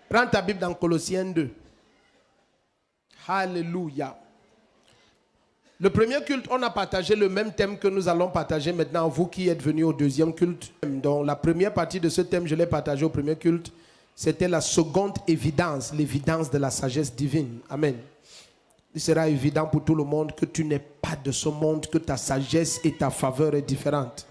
Prends ta Bible dans Colossiens 2. Alléluia. Le premier culte, on a partagé le même thème que nous allons partager maintenant, vous qui êtes venus au deuxième culte. Donc la première partie de ce thème, je l'ai partagé au premier culte. C'était la seconde évidence, l'évidence de la sagesse divine. Amen. Il sera évident pour tout le monde que tu n'es pas de ce monde, que ta sagesse et ta faveur est différente.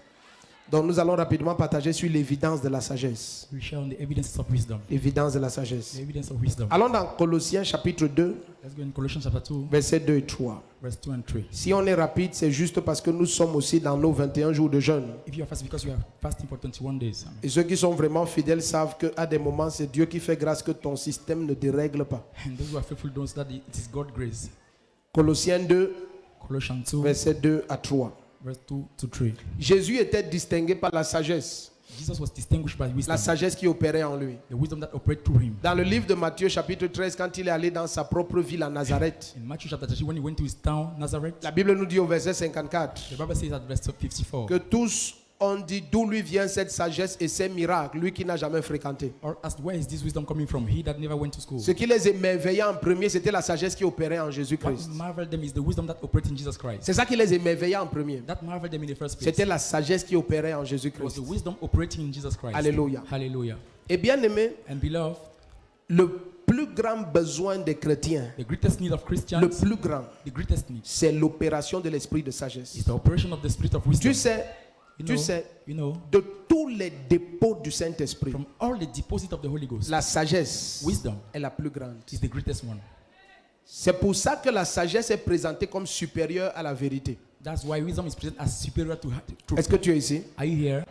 Donc nous allons rapidement partager sur l'évidence de la sagesse. We share on the evidence of wisdom. L'évidence de la sagesse. The evidence of wisdom. Allons dans Colossiens chapitre 2, Let's go in Colossians chapter 2, versets 2 et 3. verse 2 and 3. Si on est rapide, c'est juste parce que nous sommes aussi dans nos 21 jours de jeûne. If you are fasting, because you are fasting for 21 days. Et ceux qui sont vraiment fidèles savent qu'à des moments, c'est Dieu qui fait grâce que ton système ne dérègle pas. And those who are faithful knows that it is God's grace. Colossiens 2, Colossians 2, versets 2 à 3. verse 2 to 3. Jésus était distingué par la sagesse. Jesus was distinguished by wisdom. La sagesse qui opérait en lui. The wisdom that operated through him. Dans le livre de Matthieu chapitre 13, quand il est allé dans sa propre ville à Nazareth, In Matthew chapter 13, when he went to his town, Nazareth, la Bible nous dit au verset 54 the Bible says at verse 54, que tous ont dit d'où lui vient cette sagesse et ces miracles, lui qui n'a jamais fréquenté. or asked, where is this wisdom coming from? He that never went to school. Ce qui les émerveillait en premier, c'était la sagesse qui opérait en What Jésus-Christ. marveled them is the wisdom that operated in Jesus Christ. C'est ça qui les émerveillait en premier. That marveled them in the first place. C'était la sagesse qui opérait en It was Jésus-Christ. the wisdom operating in Jesus Christ. Alléluia. Hallelujah. Et bien aimé, And beloved, le plus grand besoin des chrétiens, the greatest need of Christians, le plus grand, the greatest need c'est l'opération de l'esprit de sagesse. is the operation of the spirit of wisdom. Tu sais, You know, de tous les dépôts du Saint-Esprit, from all the deposit of the Holy Ghost, la sagesse wisdom est la plus grande. is the greatest one. C'est pour ça que la sagesse est présentée comme supérieure à la vérité. That's why wisdom is presented as superior to truth. Est-ce que tu es ici? Are you here?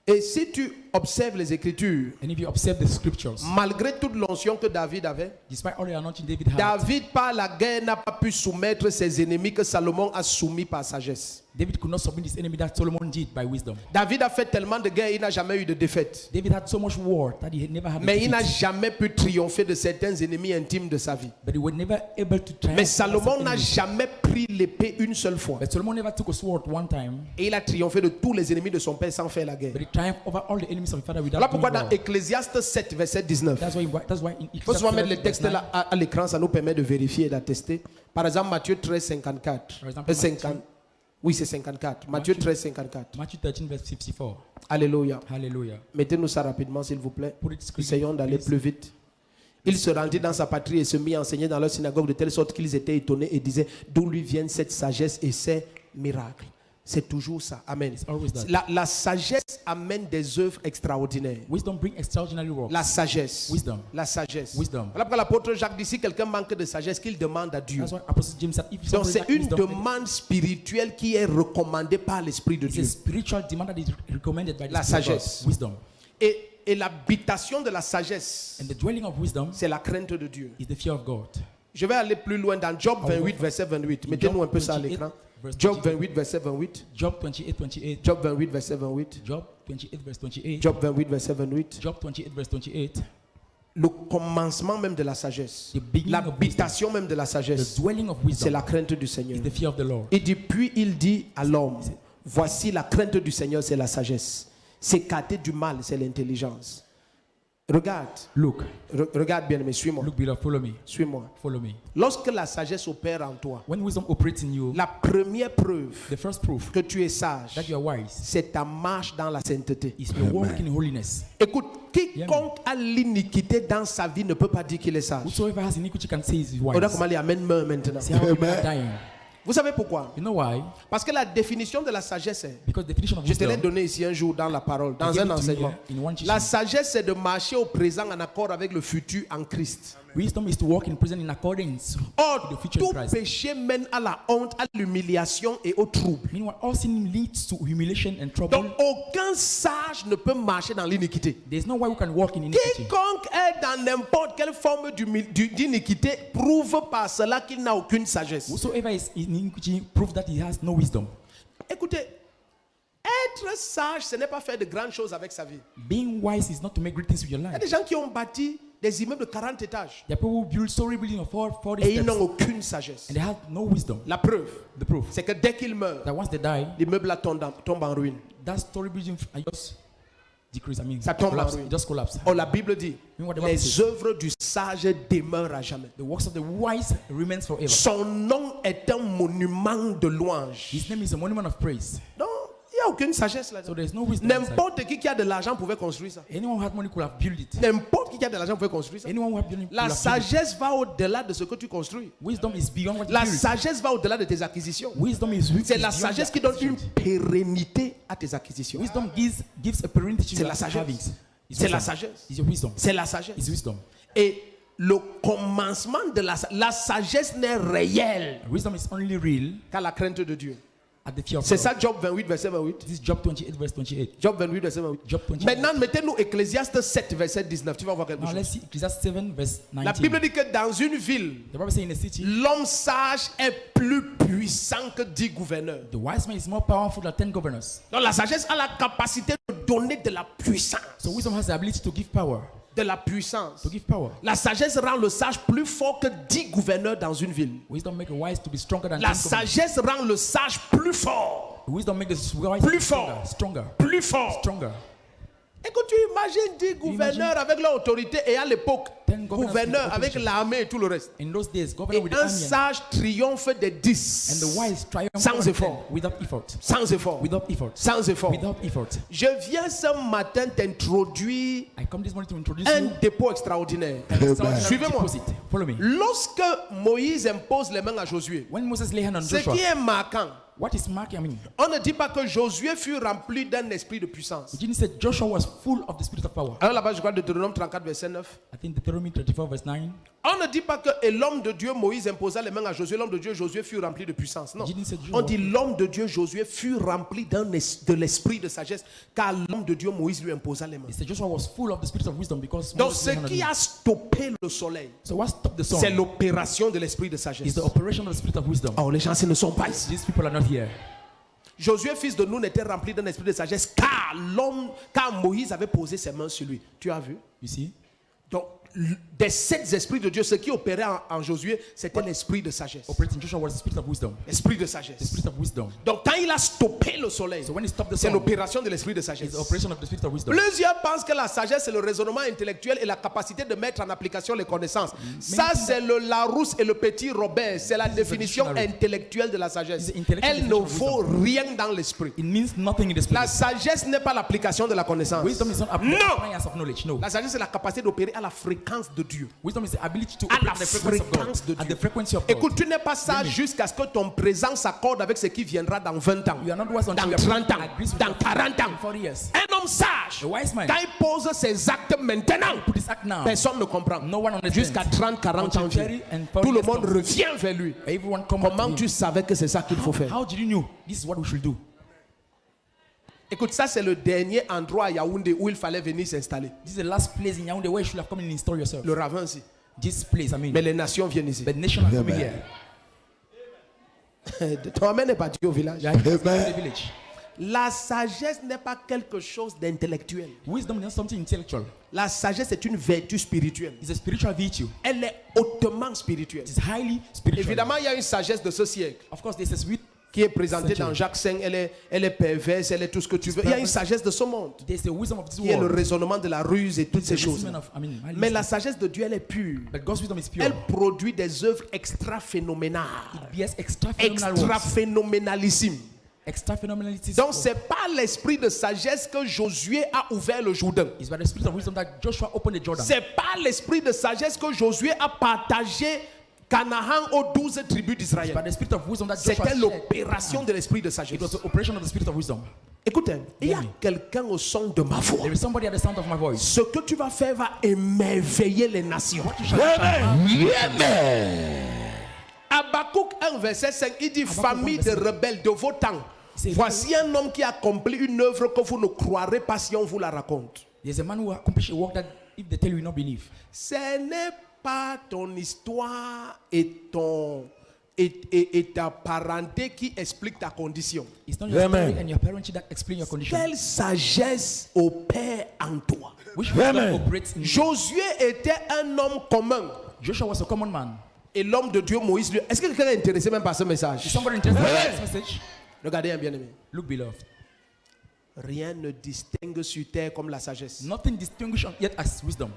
Et si tu observes les Écritures, And if you observe the scriptures, malgré toute l'onction que David avait, despite all the anointing David had, David par la guerre n'a pas pu soumettre ses ennemis que Salomon a soumis par sagesse. David could not submit his enemy that Solomon did by wisdom. David a fait tellement de guerres, il n'a jamais eu de défaite. David had so much war that he had never had a Mais il n'a defeat. jamais pu triompher de certains ennemis intimes de sa vie. But he was never able to triumph. Mais over Salomon certain n'a enemies. jamais pris l'épée une seule fois. But Solomon never took a sword one time, Et il a triomphé de tous les ennemis de son père sans faire la guerre. but he triumphed over all the enemies of his father without Voilà doing pourquoi dans war. Ecclésiaste 7, verset 19, That's why in il faut souvent mettre les Ecclesiastes textes 9, là à l'écran, ça nous permet de vérifier et d'attester. Par exemple, Matthieu 13, 54. Par exemple, 50. Oui, c'est 54. Matthieu 13, 54. Matthew 13 verse 54. Alléluia. Hallelujah. Mettez-nous ça rapidement, s'il vous plaît. Put it quickly, Essayons d'aller please. plus vite. Il se rendit dans sa patrie et se mit à enseigner dans leur synagogue de telle sorte qu'ils étaient étonnés et disaient d'où lui viennent cette sagesse et ces miracles. C'est toujours ça. Amen. It's always that. La sagesse amène des œuvres extraordinaires. Wisdom brings extraordinary works. La sagesse. Wisdom. La sagesse. Wisdom. Voilà pourquoi l'apôtre Jacques dit si quelqu'un manque de sagesse, qu'il demande à Dieu. That's why Apostle James said, if Donc somebody c'est lacks une wisdom, demande spirituelle qui est recommandée par l'Esprit de it's a Dieu. spiritual demand that is recommended by the La Spirit of God. sagesse. Wisdom. Et l'habitation de la sagesse, And the dwelling of wisdom c'est la crainte de Dieu. is the fear of God. Je vais aller plus loin dans Job 28, verset 28. Mettez-nous un peu ça à l'écran. Job 28, verset 28. Job 28, 28. Job 28, verset 28. Job 28, verse 28. Job 28, verset 28. Job 28, verse 28. Le commencement même de la sagesse, The beginning of l'habitation même de la The sagesse, dwelling of c'est wisdom la crainte du Seigneur. is the fear of the Lord. Et depuis, il dit à l'homme, voici la crainte du Seigneur, c'est la sagesse. S'écarter du mal, c'est l'intelligence. Regarde, Look, regarde bien, mais suis-moi. look, beloved, follow me. Suis-moi. Follow me. Lorsque la sagesse opère en toi, When wisdom operates in you, la première preuve the first proof que tu es sage, that you are wise c'est ta marche dans la sainteté. is your walk in holiness. Écoute, quiconque a l'iniquité dans sa vie ne peut pas dire qu'il est sage. Whosoever has iniquity can say he is On a wise. comment les amen maintenant. See how people are dying. Vous savez pourquoi? You know why? Parce que la définition de la sagesse est, Because the definition of je te l'ai wisdom, donné ici un jour dans la parole, dans I gave un it to me enseignement. in one teaching. La sagesse, c'est de marcher au présent en accord avec le futur en Christ. Wisdom is to walk in present in accordance to Or, the future in tout Christ. péché mène à la honte, à l'humiliation et au trouble. Meanwhile, all sin leads to humiliation and trouble. Donc, aucun sage ne peut marcher dans l'iniquité. There is no way we can walk in iniquity. Quiconque est dans n'importe quelle forme d'iniquité prouve par cela qu'il n'a aucune sagesse. Whosoever is in iniquity proves that he has no wisdom. Écoutez, être sage, ce n'est pas faire de grandes choses avec sa vie. Being wise is not to make great things with your Il y a life. des gens qui ont bâti des immeubles de 40 étages There are people who build story building of 40 et ils n'ont steps aucune sagesse. and they have no wisdom. La preuve, The proof c'est que dès qu'ils meurent, that once they die, l'immeuble là tombe en ruine. that story building are just decrease. I mean, Ça tombe en collapse. ruine. It just collapse. Oh, la Bible dit, What the Bible les says. œuvres du sage demeurent à jamais. The works of the wise remains forever. Son nom est un monument de louange. His name is a monument of praise. Non, il n'y a aucune sagesse là. So there is no wisdom. inside. N'importe qui a de l'argent pouvait construire ça. Anyone who had money could have built it. N'importe qui a de l'argent pouvait construire ça. Anyone who had money could La have built it. sagesse va au-delà de ce que tu construis. Wisdom is beyond what you La build. sagesse va au-delà de tes acquisitions. Wisdom is C'est la beyond sagesse your qui donne une acquisitions. pérennité à tes acquisitions. Wisdom gives a parentage to C'est your la sagesse. havings. It's C'est la wisdom. sagesse. It's your wisdom. C'est la sagesse. It's wisdom. Et le commencement de la sagesse n'est réelle Wisdom is only real qu'à la crainte de Dieu. at the fear of C'est God. ça Job 28, verset 28. This is Job 28, verse 28. Job 28, verset 28. Job 28. Maintenant, mettez-nous Ecclésiaste 7, verset 19. Tu vas voir quelque Now chose. let's see Ecclesiastes 7, verse La 19. Bible dit que dans une ville, The Bible says in a city, l'homme sage est plus puissant que 10 gouverneurs. the wise man is more powerful than 10 governors. Donc la sagesse a la capacité de donner de la puissance. So wisdom has the ability to give power. De la puissance. To give power. La sagesse rend le sage plus fort que 10 gouverneurs dans une ville. Wisdom make a wise to be stronger than La 10 governors. sagesse rend le sage plus fort. Wisdom make the wise Plus stronger, fort. stronger, Plus fort. stronger. Et que tu imagines 10 gouverneurs avec leur autorité et à l'époque, 10 governors gouverneurs with avec authority. l'armée et tout le reste. In those days, Et governor with the un army sage triomphe des and 10. the wise triumph Sans over the effort. 10 without effort. Sans effort. Without effort. Sans effort. Without effort. Je viens ce matin t'introduire I come this morning to introduce un you dépôt extraordinaire. an extraordinary Suivez-moi. deposit. Follow me. Lorsque Moïse impose les mains à Josué, When Moses lay hand on ce Joshua, qui est marquant, what is marking? I mean, on ne dit pas que Josué fut rempli d'un esprit de puissance. it didn't say Joshua was full of the spirit of power. Alors là-bas, je crois Deutéronome 34, verset 9. I think Deuteronomy 34 verse 9. On ne dit pas que et l'homme de Dieu Moïse imposa les mains à Josué, l'homme de Dieu Josué fut rempli de puissance. Non. It didn't say On dit l'homme de Dieu Josué fut rempli de l'esprit de sagesse, car l'homme de Dieu Moïse lui imposa les mains. It said Joshua was full of the spirit of wisdom because Donc Moses ce lay hand on qui him. a stoppé le soleil, So what stopped the sun c'est l'opération de l'esprit de is sagesse. the operation of the spirit of wisdom. Oh, les gens ne sont pas ici. These people are not here. Josué, fils de Nun, était rempli d'un esprit de sagesse, car Moïse avait posé ses mains sur lui. Tu as vu? You see? Donc, des 7 esprits de Dieu, ce qui opérait en Josué, c'était l'esprit de sagesse. Operating Joshua was the spirit of wisdom. L'esprit de The sagesse. spirit of wisdom. Donc, quand il a stoppé le soleil, So when he stopped the c'est sun, l'opération de l'esprit de it's sagesse. the operation of the spirit of wisdom. Plusieurs pensent que la sagesse, c'est le raisonnement intellectuel et la capacité de mettre en application les connaissances. Ça, c'est le Larousse et le petit Robert. C'est la définition dictionary. intellectuelle de la sagesse. It's the intellectual Elle ne definition of vaut rien dans l'esprit. It means nothing in the spirit. La sagesse n'est pas l'application de la connaissance. Wisdom is not Non. appliance of knowledge. No. La sagesse, c'est la capacité d'opérer à la fréquence de Dieu. Wisdom is the ability to À la operate at the frequency of God. fréquence de At Dieu. the frequency of God. Écoute, tu n'es pas sage jusqu'à ce que ton présent s'accorde avec ce qui viendra dans 20 ans, You are not wise until dans you are 30 ans, agrees with dans God 40 ans. in 40 years. Un homme sage, A wise man. quand il pose ses actes maintenant, Put this act now. personne ne comprend. No one understands. Jusqu'à 30, 40 ans, Until 30 and 40 tout le years monde comes. revient vers lui. Everyone come up to Comment him. tu savais que c'est ça qu'il faut faire? How did you know? This is what we should do. Écoute, ça c'est le dernier endroit à Yaoundé où il fallait venir s'installer. This is the last place in Yaoundé where you should have come and install yourself. Le ravin ici. This place, I mean. Mais les nations viennent ici. But the nation are coming here. Ton amène est parti au village. They are here in the village. La sagesse n'est pas quelque chose d'intellectuel. Wisdom is not something intellectual. La sagesse est une vertu spirituelle. It's a spiritual virtue. Elle est hautement spirituelle. It is highly spiritual. Évidemment, il y a une sagesse de ce siècle Of course, there's a sweet. qui est présentée dans Jacques 5. Elle est perverse, elle est tout ce que tu veux. Il y a une sagesse de ce monde There's the wisdom of this qui est le world. raisonnement de la ruse et toutes ces The choses. wisdom of, highly Mais la wisdom. sagesse de Dieu, elle est pure. But God's wisdom is pure. Elle produit des œuvres extra-phénoménales. Yes, extra phenomenal works. Extra-phénoménalissimes. Extra phenomenalities. Donc, ce n'est pas l'esprit de sagesse que Josué a ouvert le Jourdain. It's by the spirit of wisdom that Joshua opened the Jordan. Ce n'est pas l'esprit de sagesse que Josué a partagé Canaan aux 12 tribus It's d'Israël. by the spirit of wisdom that Joshua C'était shared. l'opération de l'esprit de sagesse. It was the operation of the spirit of wisdom. Écoutez, il y a Hear me. quelqu'un au son de ma voix. There is somebody at the sound of my voice. Ce que tu vas faire va émerveiller les nations. What you shall Habakkuk 1, verset 5, il dit famille de rebelles de vos temps. C'est Voici un homme qui accomplit une œuvre que vous ne croirez pas si on vous la raconte. There's a man who accomplished a work that if they tell you, you will not believe. Ce n'est pas ton histoire et ta parenté qui explique ta condition. It's not your story and your parentage that explain your condition. Quelle sagesse opère en toi? Which wisdom operates in you? Josué était un homme commun. Joshua was a common man. Et l'homme de Dieu, Moïse, lui... Est-ce que quelqu'un est intéressé même par ce Is message? somebody interested in this message? Regardez un bien-aimé. Look, beloved. Rien ne distingue sur terre comme la sagesse. Nothing distinguished on earth as wisdom.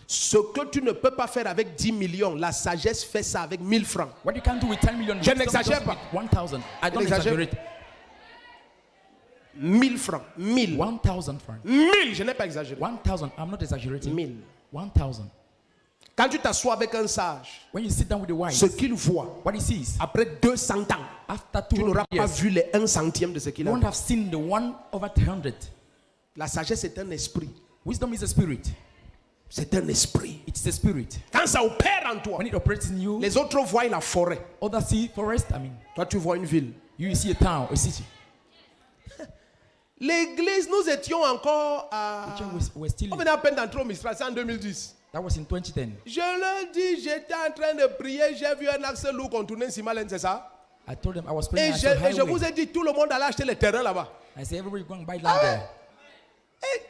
Ce que tu ne peux pas faire avec 10 millions, la sagesse fait ça avec 1000 francs. What you can do with 10 million, Je wisdom n'exagère does pas. with 1,000. I don't N'exagère. exaggerate. 1000 francs. 1000. 1,000 francs. 1000, je n'ai pas exagéré. 1,000. I'm not exaggerating. 1000. 1,000. Quand tu t'assois avec un sage, When you sit down with the wise, ce qu'il voit, what he sees après 200 ans, after tu 200 n'auras pas years, vu les 1 centième de ce qu'il you a won't vu. have seen the 1/300. La sagesse est un esprit. Wisdom is a spirit. C'est un esprit. It's a spirit. Quand ça opère en toi, When it operates in you, les autres voient la forêt. others see forest. I mean, Toi, tu vois une ville. you see a town, a city. L'église, nous étions encore à... We're still. On venait à peine d'entrer au Mistral, c'est en 2010. That was in 2010. Je leur dis, j'étais en train de prier, j'ai vu un axe lourd contourner Simalen, c'est ça? I told them I was praying. Et I saw je highway. vous ai dit, tout le monde allait acheter les terrains là-bas. I said everybody go and buy land there. Et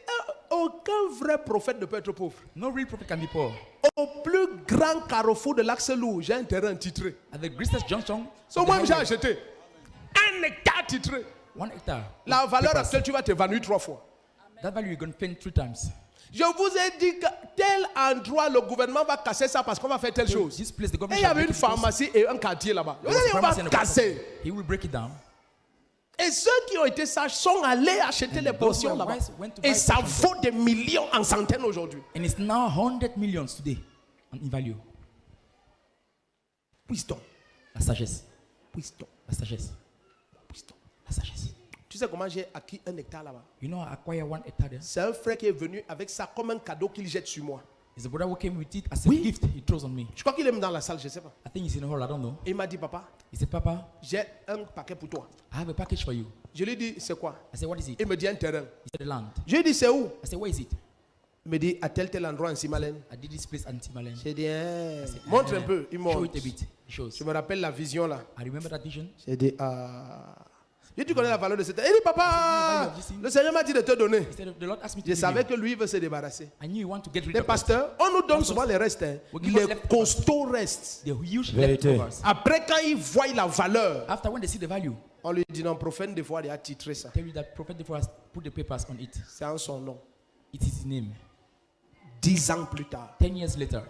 aucun vrai prophète ne peut être pauvre. No real prophet can be poor. Au plus grand carrefour de l'axe lourd, j'ai un terrain titré. At the greatest junction, So of the moi, j'ai highway, acheté un hectare titré. 1 hectare. La valeur Papers. actuelle, tu vas t'évanouir 3 fois. That value you're going to pay 3 times. Je vous ai dit que tel endroit, le gouvernement va casser ça parce qu'on va faire telle chose. This place, the Et government il y shall avait break une it down. pharmacie et un quartier là-bas. Je vous ai There dit, was a on pharmacy va and a casser. quarter. He will break it down. Et ceux qui ont été sages sont allés acheter And les those portions who are là-bas. wise went to Et buy ça portions vaut des millions en centaines aujourd'hui. And it's now 100 millions today in value. Wisdom. La sagesse. Wisdom. La sagesse. Wisdom. La sagesse. Tu sais comment j'ai acquis un hectare là-bas? You know, I acquired 1 hectare there. C'est un frère qui est venu avec ça comme un cadeau qu'il jette sur moi. It's the brother who came with it as a Oui. gift he throws on me. Je crois qu'il est dans la salle, je ne sais pas. I think he's in the hall, I don't know. Et il m'a dit, papa, He said, Papa, j'ai un paquet pour toi. I have a package for you. Je lui ai dit, c'est quoi? I said, what is it? Il me dit, un terrain. He said, the land. Je lui ai dit, c'est où? I said, where is it? Il me dit, à tel endroit en Simalen. I did this place at Timbaland. J'ai dit, montre un peu. Il Show montre. it a bit. He shows. Je me rappelle la vision là. I remember that vision. J'ai dit, ah. J'ai dit, tu connais la valeur de cette terre? Il dit, papa, le Seigneur m'a dit de te donner. He said, the Lord asked me to Je give savais you. que lui il veut se débarrasser. I knew you want to get rid Les of it. pasteurs, on nous donne souvent les restes. Hein. We give us Les leftovers. costauds restent. The huge Vérité. leftovers. Après, quand ils voient la valeur, After when they see the value, on lui dit, non, prophète, des fois, il a titré ça. tell you that prophet therefore has put the papers on it. C'est en son nom. It is his name. 10 ans plus tard, 10 years later,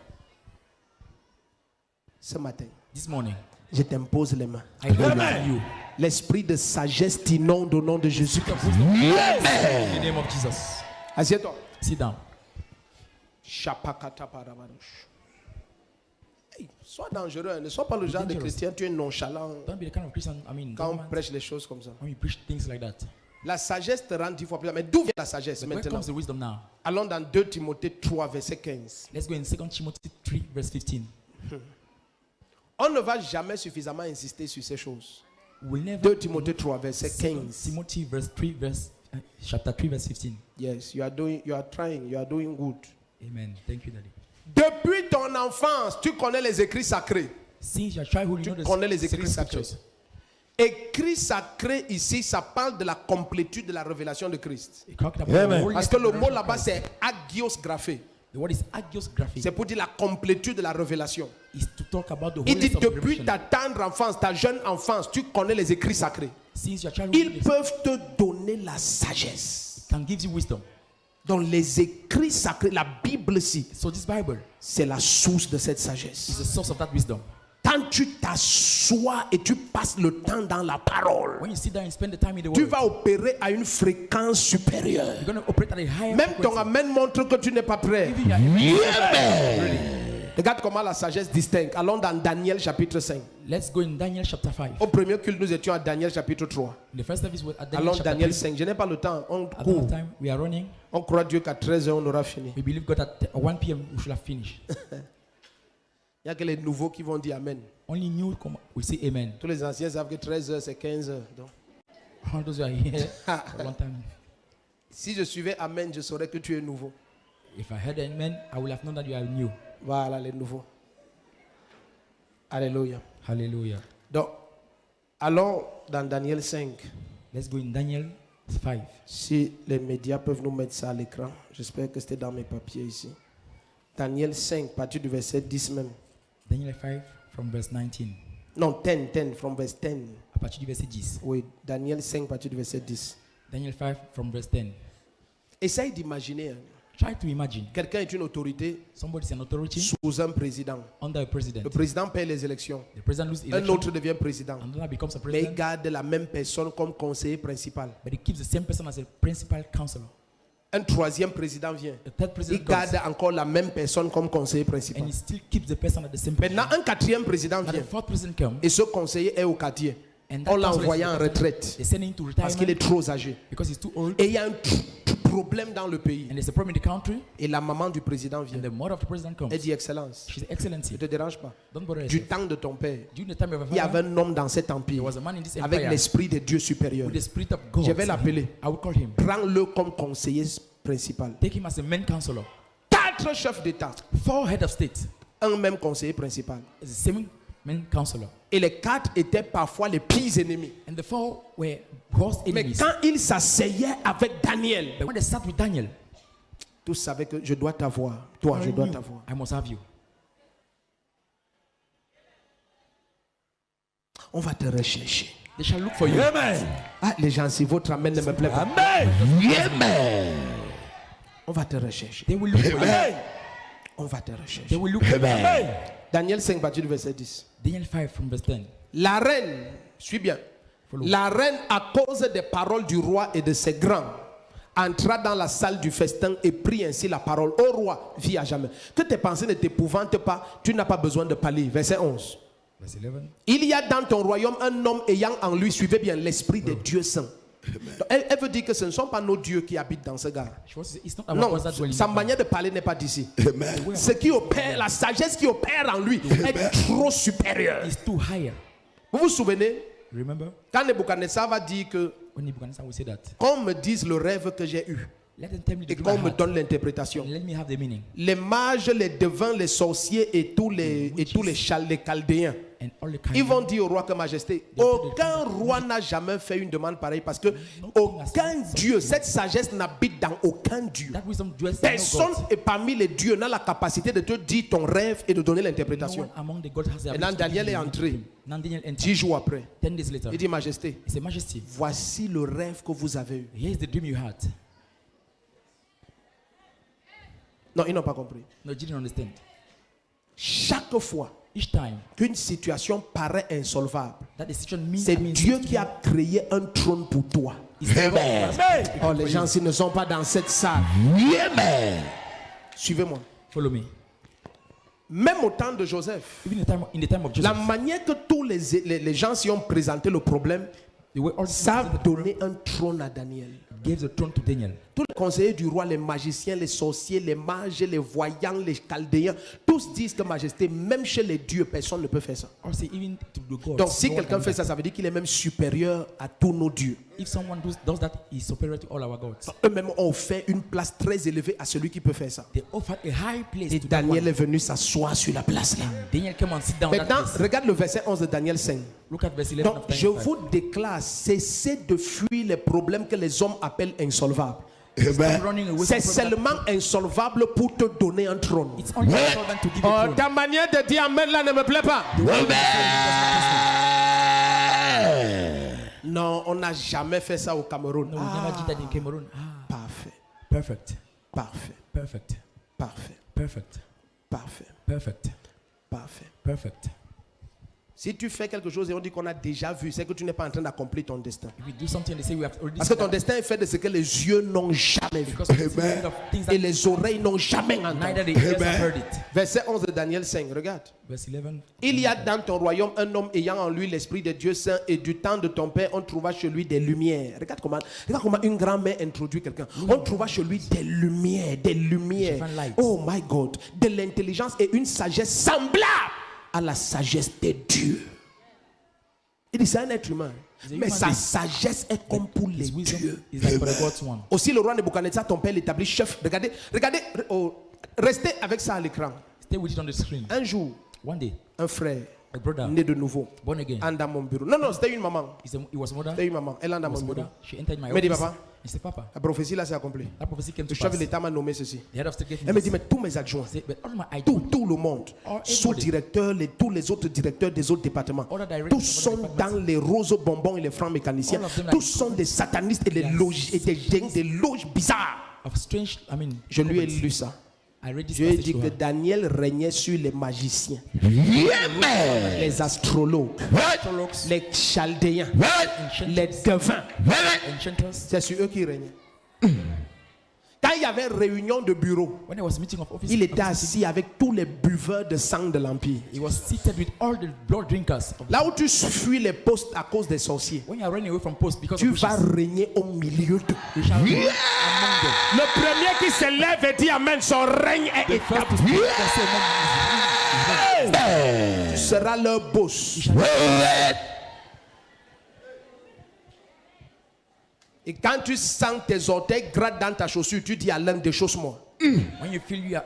ce matin, this morning, je t'impose les mains. I hold you. L'esprit de sagesse t'inonde au nom de Jésus. In the name of Jesus. Assieds-toi. Sit down. Chapakata parabadosh. Hey, sois dangereux, hein. Ne sois pas le genre de dangerous. chrétien, tu es nonchalant Don't be the kind of Christian, quand on don't prêche les choses comme ça. when you preach things like that. La sagesse te rend 10 fois plus. Mais d'où vient la sagesse But where maintenant? comes the wisdom now? Allons dans 2 Timothée 3, verset 15. Let's go in 2 Timothy 3, verse 15. On ne va jamais suffisamment insister sur ces choses. We'll never 2 Timothée 3, verset 2 15. Timothy verse 3, chapter 3, verse 15. Yes, you are trying, you are doing good. Amen. Thank you, Daddy. Depuis ton enfance, tu connais les écrits sacrés. Since your childhood, you Tu know the connais les écrits sacred sacrés. scriptures. Écrit sacré ici, ça parle de la complétude de la révélation de Christ. It talked about Amen. the holiness Parce que of le the mot revelation là-bas, of c'est agios graphé. Christ. The word is agiography. C'est pour dire la complétude de la révélation. Is to talk about the Il dit, holiness of the depuis revelation. ta tendre enfance, ta jeune enfance, tu connais les écrits sacrés. Since your childhood, Ils it peuvent te donner la sagesse. can give you wisdom. Dans les écrits sacrés, la Bible ici, So this Bible c'est la source de cette is sagesse. the source of that wisdom. Quand tu t'assois et tu passes le temps dans la parole, When you sit down and spend the time in the tu word, vas opérer à une fréquence supérieure. you're going to operate at a higher Même ton frequency. amen montre que tu n'es pas prêt. Even your- Regarde comment la sagesse distingue. Allons dans Daniel chapitre 5. Let's go in Daniel chapter 5. Au premier culte, nous étions à Daniel chapitre 3. The first service was at Daniel Allons chapter Daniel 3. 5. Je n'ai pas le temps. On At that court. time, we are running. On croit Dieu qu'à 13h, on aura fini. We believe God at 1 p.m. we should have finished. Il n'y a que les nouveaux qui vont dire Amen. Only new come we say amen. Tous les anciens savent que 13h, c'est 15h. Donc, All those who are here for a long time. si je suivais Amen, je saurais que tu es nouveau. If I heard amen, I will have known that you are new. Voilà les nouveaux. Alléluia. Hallelujah. Donc, allons dans Daniel 5. Let's go in Daniel 5. Si les médias peuvent nous mettre ça à l'écran, j'espère que c'était dans mes papiers ici. Daniel 5, partir du verset 10 même. Daniel 5 from verse 19. Non, 10, from verse 10. À partir du verset 10. Oui, Daniel 5, partir du verset 10. Daniel 5 from verse 10. Essaye d'imaginer. Hein. Try to imagine. Quelqu'un est une autorité Somebody is an authority sous un président. under a president. Le président perd les élections. The president loses Un election. autre devient président. Another becomes a Mais il president. garde la même personne comme conseiller principal. But he keeps the same person as a principal counselor. Un troisième président vient. The third Il president garde goes, encore la même personne comme conseiller principal. and he still keeps the person at the same position. Maintenant, un quatrième président Now the vient. fourth president comes, Et ce conseiller est au quartier. and that On l'a counselor is envoyé en the person. retraite They send him to parce qu'il est retirement trop âgé. because he's too old, Et il y a un problème dans le pays. and there's a problem in the country, Et la maman du président and vient. the mother of the president comes. Elle dit, Excellence, She's Excellency. ne te dérange pas. Don't bother Du yourself. temps de ton père, During the time of il y a avait father, un homme dans cet there empire was a man in this avec empire l'esprit de Dieu supérieur. with the spirit of God. Je vais l'appeler. I will call him. Prends-le comme conseiller principal. Take him as a main counselor. 4 chefs d'État, 4 head of state un même conseiller principal. is the same main counselor. Et les 4 étaient parfois les pires ennemis. And the 4 were worst Mais enemies. quand ils s'asseyaient avec Daniel, But when they sat with Daniel, tous savaient que je dois t'avoir. Toi, je I dois knew, t'avoir. I must have you. On va te rechercher. They shall look for you. Ah, les gens, si votre amène ne me plaît pas, on va te rechercher. They will look for you. On va te They rechercher. will look for you. Daniel 5, partir du verset 10. Daniel 5 from verse 10. La reine, suis bien. Follow. La reine, à cause des paroles du roi et de ses grands, entra dans la salle du festin et prit ainsi la parole. Ô roi, vis à jamais. Que tes pensées ne t'épouvantent pas, tu n'as pas besoin de parler. Verset 11. Verse 11. Il y a dans ton royaume un homme ayant en lui, suivez bien, l'esprit des dieux saints. Donc, elle veut dire que ce ne sont pas nos dieux qui habitent dans ce gars. She was, it's not our Non, gods that dwell in sa the manière de parler n'est pas d'ici. way Ce qui opère, la sagesse qui opère en lui est trop supérieure. It's too higher. Vous vous souvenez, Remember quand Nebuchadnezzar va dire que when Nebuchadnezzar will say that? qu'on me dise le rêve que j'ai eu Let them tell me et the qu'on dream I me had, donne l'interprétation. and let me have the meaning. Les mages, les devins, les sorciers et tous les chaldéens, And all the ils kind vont dire au roi que majesté, aucun roi n'a jamais fait une demande pareille parce que aucun dieu, cette sagesse n'habite dans aucun dieu. that wisdom dwells in no Personne God. et parmi les dieux n'a la capacité de te dire ton rêve et de donner No l'interprétation. one among the gods has the Maintenant, ability to Daniel give est you entré. the dream. Now Daniel entered. 10 jours après, 10 days later, il dit majesté, he said, Majesty, voici le rêve que vous avez eu. here's the dream you had. Non, ils n'ont pas compris. No, you didn't understand. Chaque fois Each time qu'une situation paraît insolvable, that the situation means, c'est Dieu qui a créé un trône pour toi. Oh, les gens s'ils ne sont pas dans cette salle. Suivez-moi. Follow me. Même au temps de Joseph, Even in the time of la Joseph, manière que tous les gens s'y ont présenté le problème, they were all savent donner un trône à Daniel. gave the throne to Daniel. Tous les conseillers du roi, les magiciens, les sorciers, les mages, les voyants, les chaldéens, tous disent que majesté, même chez les dieux, personne ne peut faire ça. Also, even to the gods. Donc si no one quelqu'un can fait do ça, ça veut dire qu'il est même supérieur à tous nos dieux. that. If someone does that, he is superior to all our gods. Eux-mêmes ont fait une place très élevée à celui qui peut faire ça. They offered a high place Et to that Daniel one. est venu s'asseoir sur la place là. Daniel came and sit down that Maintenant, place. regarde le verset 11 de Daniel 5. Look at verse 11 Donc, of je Daniel 5. vous déclare, cessez de fuir les problèmes que les hommes appellent insolvables. Stop running away C'est from problems. seulement insolvable pour te donner un trône. It's only insolvent to give a throne. Ta manière de dire amen là ne me plaît pas. Non, on n'a jamais fait ça au Cameroun. No, we never did that in Cameroon. Parfait, Perfect. parfait, Perfect. parfait, Perfect. parfait, Perfect. parfait. Perfect. Si tu fais quelque chose et on dit qu'on a déjà vu, c'est que tu n'es pas en train d'accomplir ton destin. If we do something, they say we have already Parce que seen ton that. destin est fait de ce que les yeux n'ont jamais vu. Because we see kind of things Et that les oreilles n'ont jamais neither entendu. the ears have heard it. Verset 11 de Daniel 5, regarde. Verse 11. Il y a dans ton royaume un homme ayant en lui l'esprit de Dieu saint et du temps de ton père, on trouva chez lui des lumières. Regarde comment une grand-mère introduit quelqu'un. On trouva chez lui des lumières, des lumières. Different lights. Oh my God, de l'intelligence et une sagesse semblable à la sagesse des dieux. Il dit c'est un être humain, a mais human sa being. sagesse est comme pour les His wisdom dieux. is like for the God's one. Aussi le roi Nebuchadnezzar, ton père l'établit chef. Regardez, restez avec ça à l'écran. Stay with it on the screen. Un jour, One day, un frère a brother, né de nouveau born again, entre dans mon bureau. Non, c'était une maman. he was a mother. C'était une maman. Elle entre dans Was mon a bureau. mother. She entered my Elle me dit, office. papa, He said, Papa, la prophétie là s'est accomplie. that prophecy came Le to chef pass. de l'État m'a nommé ceci. The head of state gave Elle me dit, me mais tous mes adjoints, this. But all my tout le monde, All sous-directeurs, tous les autres directeurs des autres départements, All the directors tous of the sont departments. dans les roses bonbons et les francs mécaniciens. All of them Tous like- sont des satanistes et des loges, et des loges bizarres. of strange, Je lui ai prophets. lu ça. I read this Je lui ai passage dit to que her. Daniel régnait sur les magiciens, les astrologues, Astrologues, les chaldéens, enchanters, les devins. enchanters. C'est sur eux qui régnaient. Quand il y avait réunion de bureau, When there was meeting of office, il était of the city, assis avec tous les buveurs de sang de l'Empire. he was seated with all the blood drinkers. Là où tu fuis les postes à cause des sorciers, When you are running away from post because tu of vas witches, régner au milieu d'eux. you shall rule among them. Le premier qui se lève et dit Amen, son règne est The first to établi. speak can say amen. Tu seras leur boss. Et quand tu sens tes orteils grattent dans ta chaussure, tu dis à l'un, déchausse-moi. When you feel your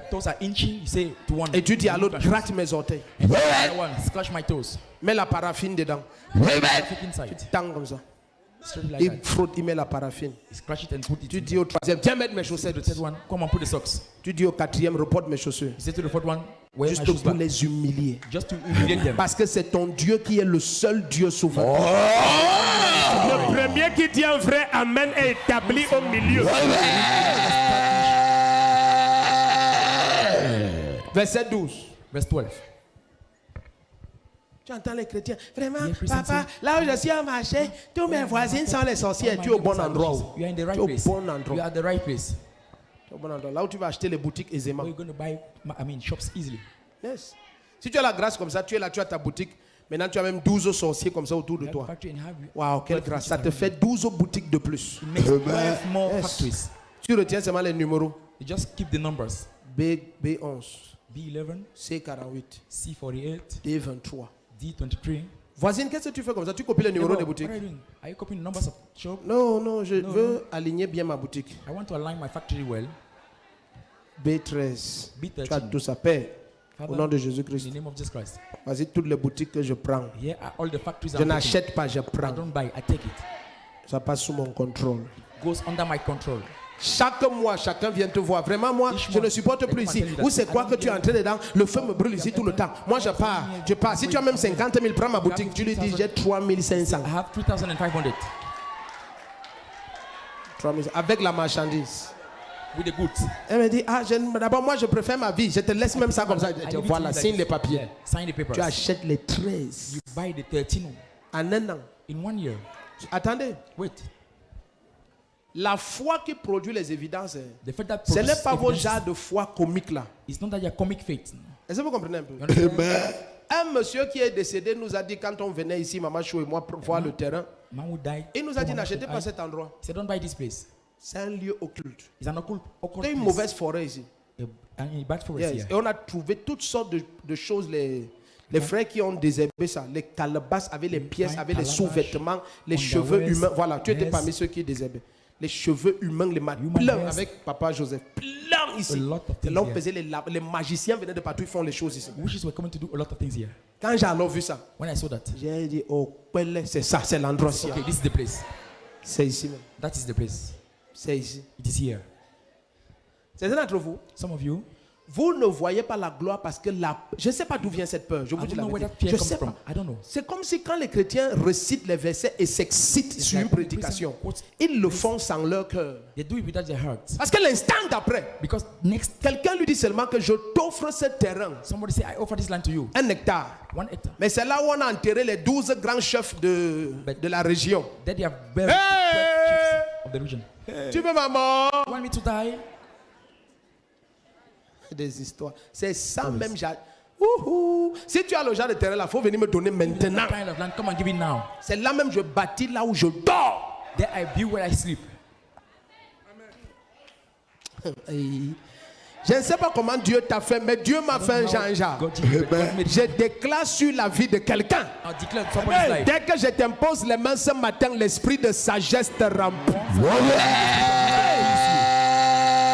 toes are inching, you say to one. Et tu dis à l'autre, "Scratch gratte mes orteils. and the other one, scratch my toes. Mets la paraffine dedans. Stick inside. Tends comme ça. Straight like Il that. frotte, il met la paraffine. You scratch it and put it. Tu in. dis au troisième, viens mettre mes The chaussettes. third one, come and put the socks. Tu dis au quatrième, reporte mes chaussures. You say to the fourth one, wear my Juste shoes pour back. les humilier. Just to humiliate them. Parce que c'est ton Dieu qui est le seul Dieu souverain. Le premier qui dit un vrai Amen est établi au milieu. Verset 12. Verse 12. Tu entends les chrétiens. Vraiment, Les chrétiens papa, là où je suis en marché, tous mes voisines sont les sorciers. Tu es au bon endroit. You are in the Tu right es au place. bon You are endroit. at the right place. Tu es au bon endroit. Là où tu vas acheter les boutiques aisément. Where you're going to buy, shops easily. Yes. Si tu as la grâce comme ça, tu es là, tu as ta boutique. Maintenant, tu as même 12 sorciers comme ça autour de You have toi. a factory and have Waouh, quelle 12 grâce. Ça te factories. fait 12 boutiques de plus. It makes 12 more Yes. factories. Tu retiens seulement les numéros. You just keep the numbers. B11, B11, C48, C48, D23. D23. Voisine, qu'est-ce que tu fais comme ça? Tu copies les numéros Neighbor, des boutiques? what are you doing? Are you copying the numbers of shop? Non, non, je No, veux aligner bien ma boutique. I want to align my factory well. B13. B13. Tu as tout ça. Père, Father, au nom de in Jésus-Christ. the name of Jesus Christ. Vas-y, toutes les boutiques que je prends. Here are all the factories Je I'm taking. n'achète pas, je I prends. don't buy, I take it. Ça passe sous mon contrôle. Goes under my control. Chaque mois, chacun vient te voir. Vraiment, moi, Each je month, ne supporte plus everyone ici. tell you that Où c'est I quoi don't que tu es care. entré dedans? Le feu me brûle ici tout le temps. Moi, je pars. Je pars. Si tu as même 50 000, prends ma boutique. Tu lui dis, j'ai 3500. I have 3,500 3000. Avec la marchandise. with the goods. Elle me dit, ah, d'abord, moi, je préfère ma vie. Je te laisse même ça comme ça. I Je dis, give it voilà, to you signe like les this. papiers. Yeah, sign the papers. Tu achètes les 13 You buy the 13 en un an. in 1 year. Attendez. Wait. La foi qui produit les évidences, The fact that ce n'est produces pas vos evidence genres de foi comique là. is not that your comic faith. Est-ce que vous comprenez un peu? You understand? Un monsieur qui est décédé nous a dit quand on venait ici, Maman Chou et moi, pour voir le terrain, Man who died. il nous a dit He n'achetez pas cet endroit. said, don't buy this place. C'est un lieu occulte. It's an occult C'est une place. mauvaise forêt ici. A bad forest Yes. here. Et on a trouvé toutes sortes de choses. Les frères qui ont désherbé ça, les calebasses avec les pièces, avec les calabash, sous-vêtements, les underwears, cheveux humains. Voilà, tu étais yes. parmi ceux qui désherbaient. Les cheveux humains, les Human plein hairs. avec Papa Joseph. Plein ici. A lot of Et things là, on here. faisait les magiciens venaient de partout, ils font les choses ici. Wishes were coming to do a lot of things here. Quand j'ai alors vu ça, When I saw that, j'ai dit, oh, c'est ça, c'est l'endroit ici. okay, this is the place. C'est ici même. That is the place. C'est ici. It is here. Certains d'entre vous, Some of you, vous ne voyez pas la gloire parce que je ne sais pas d'où vient cette peur. Je I vous dis don't la know where vérité. that fear Je comes sais from. pas. I don't know. C'est comme si quand les chrétiens récitent les versets et s'excitent sur like une when the prédication, Christians quote ils le font sans leur cœur. They do it without their heart. Parce que l'instant d'après, Because next, quelqu'un lui dit seulement que je t'offre ce terrain, somebody say, I offer this land to you. 1 hectare. 1 hectare. Mais c'est là où on a enterré les 12 grands chefs de la région. That they have buried Hey! 12 chiefs of the region. Tu veux ma mort? You want me to die? Des histoires. C'est ça même. Si tu as le genre de terrain là, il faut venir me donner maintenant. That kind of land, come and give it now. C'est là même je bâtis là où je dors. There I build where I sleep. Je ne sais pas comment Dieu t'a fait, mais Dieu m'a fait un Jean-Jacques. God did it, but God made it. Je déclare sur la vie de quelqu'un. I declare somebody's life. Dès que je t'impose les mains ce matin, l'esprit de sagesse te remplit.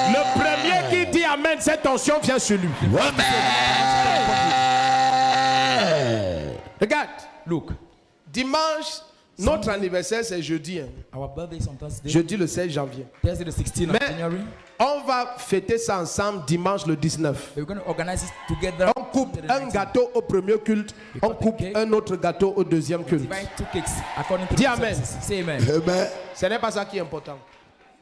Le premier qui dit Amen, cette tension vient sur lui. Regarde, Look, dimanche, Notre anniversaire, c'est jeudi. Hein. Our birthday is on Thursday. Jeudi le 16 janvier. Thursday the 16th of Mais January. on va fêter ça ensemble dimanche le 19. We're going to organize it together. On coupe un gâteau au premier culte, on coupe un autre gâteau au deuxième culte. Divide 2 cakes according to Dis the amen. services. Say amen. Ce n'est pas ça qui est important.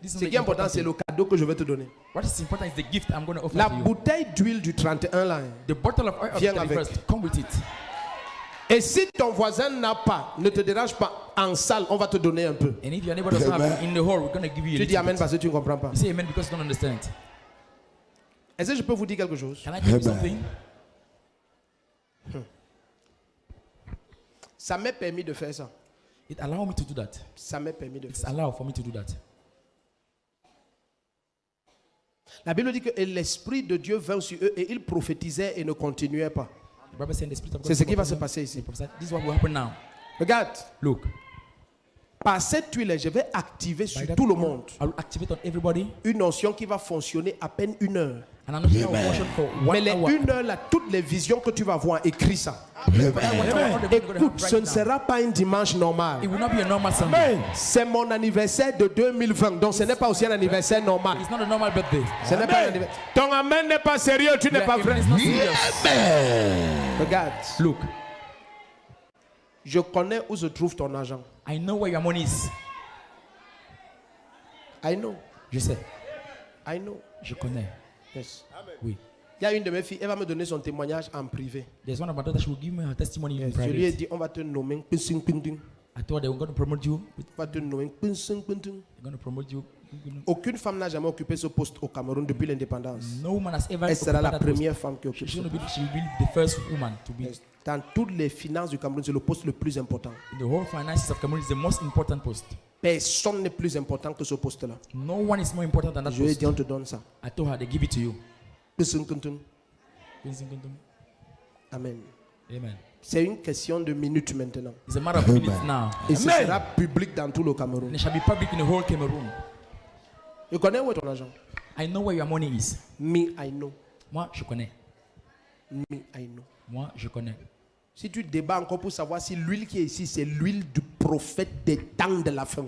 This is Ce the qui est important, c'est le cadeau que je vais te donner. What is important is the gift I'm going to offer La to you. bouteille d'huile du 31 là. Hein. The bottle of oil of Viens 31st. avec. Come with it. Et si ton voisin n'a pas, ne te dérange pas, en salle, on va te donner un peu. And if your neighbor doesn't have it in the hall, we're going to give you a Tu dis little amen bit. parce que tu ne comprends pas. You say amen because you don't understand. Est-ce que je peux vous dire quelque chose? Can I tell you something? Ça m'est permis de faire ça. It allowed me to do that. Ça m'est permis de It's faire ça. allowed for me to do that. La Bible dit que l'Esprit de Dieu vint sur eux et ils prophétisaient et ne continuaient pas. The Bible said the Spirit of God C'est ce qui va spoke se to them. passer ici. They prophesied. This is what will happen now. Regarde, Look. par cette huile, je vais activer By sur that tout le oil, monde I will activate on everybody. une onction qui va fonctionner à peine 1 heure. And I'm not going to function for Mais 1 les hour. 1 heure là, toutes les visions que tu vas voir, écris ça. All the people are going to Écoute, have ce right ne now. sera pas un dimanche normal. It will not be a normal Sunday. C'est mon anniversaire de 2020, donc ce n'est pas aussi un anniversaire normal. It's not a normal birthday. Ce n'est pas un anniversaire. Ton amen n'est pas sérieux, tu n'es Yeah, pas amen vrai. is not serious. Regarde, Look, je connais où se trouve ton argent. I know where your money is. I know, Je sais. I know. Je connais. Yes. Oui. Il y a une de mes filles, elle va me donner son témoignage en privé. There's one of my daughters, she will give me her testimony in Je lui ai private. dit, on va te nommer. On I told her they were going to promote you. va te nommer. They're going to promote you. Aucune femme n'a jamais occupé ce poste au Cameroun depuis l'indépendance. No woman has ever Elle sera la occupied that post. première femme qui occupe She's ce going to poste. be, she will be the first woman to be Dans toutes les finances du Cameroun, c'est le poste le plus important. in the whole finances of Cameroon. Is the most important post. Personne n'est plus important que ce poste-là. No one is more important than that Je lui ai post. dit, on te donne ça. I told her they give it to you. Amen. Amen. C'est une question de minutes maintenant. It's a matter of minutes now. Et ce sera public dans tout le And Cameroun. it shall be public in the whole Cameroon. Je connais où est ton argent. I know where your money is. Me, I know. Moi, je connais. Me, I know. Moi, je connais. Si tu débats encore pour savoir si l'huile qui est ici, c'est l'huile du prophète des temps de la fin,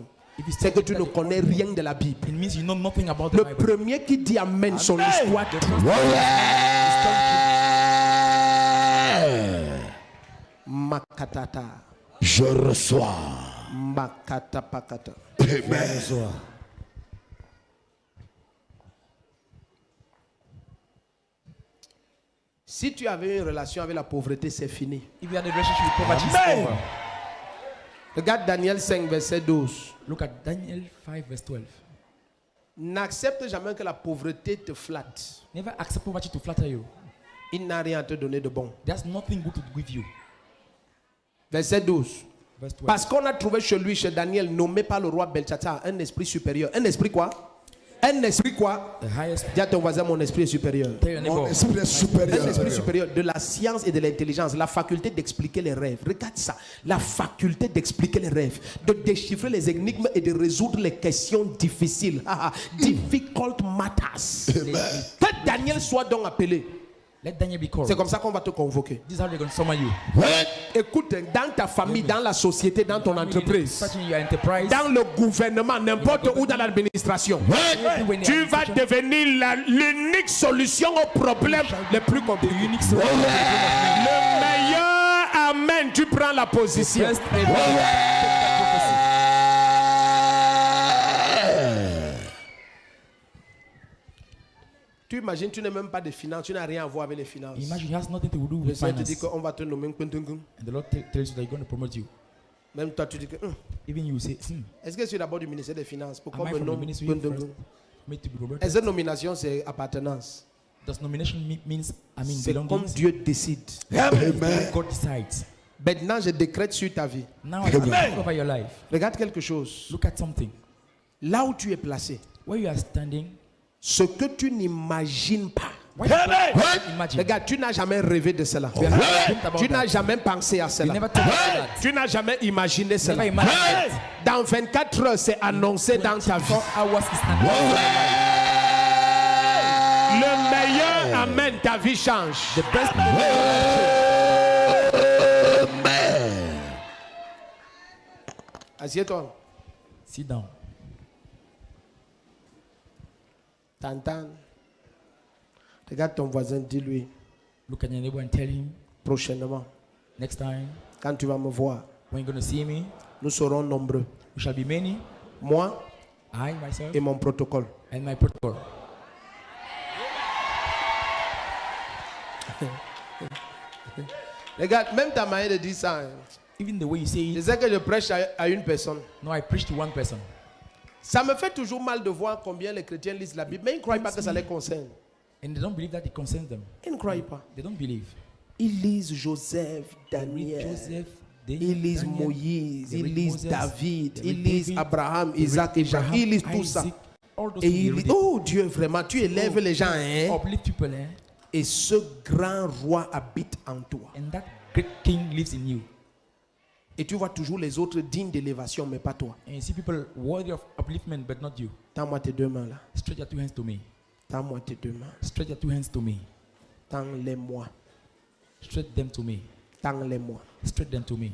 c'est que tu ne connais rien de la Bible. It means you know nothing about the Le Bible. premier qui dit Amen, son histoire. Makatata. Je reçois. Makata pakata. Je reçois. Si tu avais une relation avec la pauvreté, c'est fini. If you had a relationship with poverty, it's over. Regarde Daniel 5, verset 12. Look at Daniel 5 verse 12. N'accepte jamais que la pauvreté te flatte. Never accept poverty to flatter you. Il n'a rien à te donner de bon. There's nothing good to give you. Verset 12. Verse 12. Parce qu'on a trouvé chez lui, chez Daniel, nommé par le roi Belshazzar, un esprit supérieur. Un esprit quoi? Un esprit quoi? The highest. Dis à ton voisin, mon esprit est supérieur. Tell your Mon neighbor. esprit est Un supérieur. esprit supérieur de la science et de l'intelligence, la faculté d'expliquer les rêves. Regarde ça, la faculté d'expliquer les rêves, de déchiffrer les énigmes et de résoudre les questions difficiles. Difficult matters. Que Daniel soit donc appelé. Let Daniel be called. C'est comme ça qu'on va te convoquer. This is how they're going to summon you. Écoute, dans ta famille, dans la société, dans ton entreprise, Touching your enterprise. dans le gouvernement, n'importe où dans l'administration, tu vas devenir l'unique solution aux problèmes les plus compliqués. Le meilleur amen, tu prends la position. Best ever. Tu imagines, tu n'as même pas de finances, tu n'as rien à voir avec les finances. Imagine it has nothing to do Le with Seigneur te dit finance. qu'on va te nommer. And the Lord tells you that he's going to promote you. Même toi, tu dis que Even you say, est-ce que je suis d'abord du ministère des Finances? am Pourquoi I me from the nomme? ministry first? Made to be promoted. Est-ce que nomination, c'est appartenance? Does nomination means, I mean, C'est comme belongings? Dieu décide. Amen. God decides. Maintenant, je décrète sur ta vie. Now I speak over your life. Regarde quelque chose. Look at something. Là où tu es placé, Where you are standing, ce que tu n'imagines pas. what you can't imagine. Regarde, tu n'as jamais rêvé de cela. You never dreamt about Tu n'as that. jamais pensé à You cela. never thought about that. Tu n'as jamais imaginé Never cela. imagined that. Dans 24 heures, c'est annoncé dans ta vie. 4 hours is announced. Le meilleur amen, ta vie change. The best. Assieds-toi. Sit down. T'entends. Regarde ton voisin, dis-lui Look at your neighbor and tell him, prochainement, next time, quand tu vas me voir, when you're going to see me, nous serons nombreux. we shall be many. Moi I, myself, et mon protocole. and my protocol. Regarde, même ta manière de dire ça. Hein. Even the way you say Je it, sais que je prêche à une personne. no, I preach to one person. Ça me fait toujours mal de voir combien les chrétiens lisent la Bible, mais ils ne croient pas que ça les concerne. And they don't believe that it concerns them. Ils ne croient pas. They don't believe. Ils lisent Joseph, They read Daniel. Joseph, Ils lisent Daniel, Moïse, they ils read lisent Moses, David, they ils read lisent David, Abraham, they Isaac et read Jacob. Abraham, Ils lisent tout ça. Isaac, all those Et things, they ils read disent, it. oh Dieu, vraiment, tu élèves les gens. Hein? Uplift people, eh? Et ce grand roi habite en toi. And that great king lives in you. Et tu vois toujours les autres dignes d'élévation, mais pas toi. And you see people worthy of upliftment, but not you. Tends-moi tes deux mains là. Stretch your two hands to me. Tends-moi tes deux mains. Stretch your two hands to me. Tends-les-moi. Stretch them to me. Tends-les-moi. Stretch them to me.